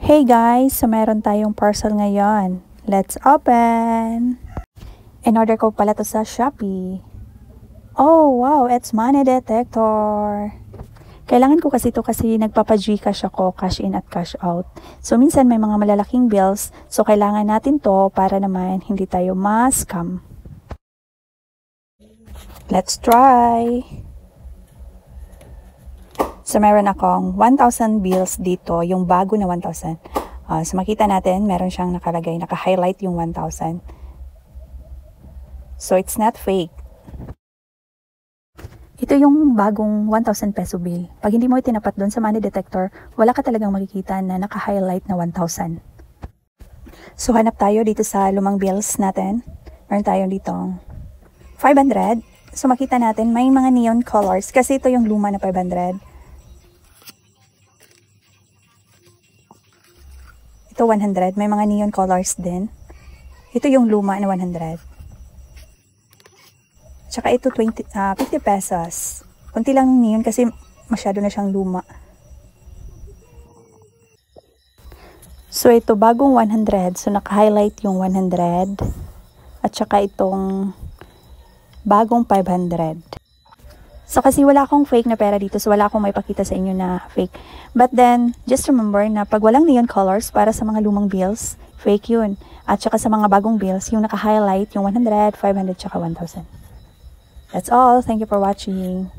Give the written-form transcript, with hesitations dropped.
Hey guys! So meron tayong parcel ngayon. Let's open! In-order ko pala to sa Shopee. Oh wow! It's money detector! Kailangan ko kasi ito kasi nagpapa-Gcash ako, cash in at cash out. So minsan may mga malalaking bills, so kailangan natin to para naman hindi tayo ma-scam. Let's try! So, meron akong 1,000 bills dito, yung bago na 1,000. So, makita natin, meron siyang nakalagay, naka-highlight yung 1,000. So, it's not fake. Ito yung bagong 1,000 peso bill. Pag hindi mo itinapat doon sa money detector, wala ka talagang makikita na naka-highlight na 1,000. So, hanap tayo dito sa lumang bills natin. Meron tayo dito 500. So, makita natin, may mga neon colors kasi ito yung luma na 500. Ito 100, may mga neon colors din. Ito yung luma na 100. Tsaka ito 50 pesos. Kunti lang neon kasi masyado na siyang luma. So ito bagong 100, so naka-highlight yung 100. At tsaka itong bagong 500. So kasi wala akong fake na pera dito, so wala akong maipakita sa inyo na fake. But then, just remember na pag walang neon colors para sa mga lumang bills, fake yun. At saka sa mga bagong bills, yung naka-highlight, yung 100, 500, tsaka 1,000. That's all. Thank you for watching.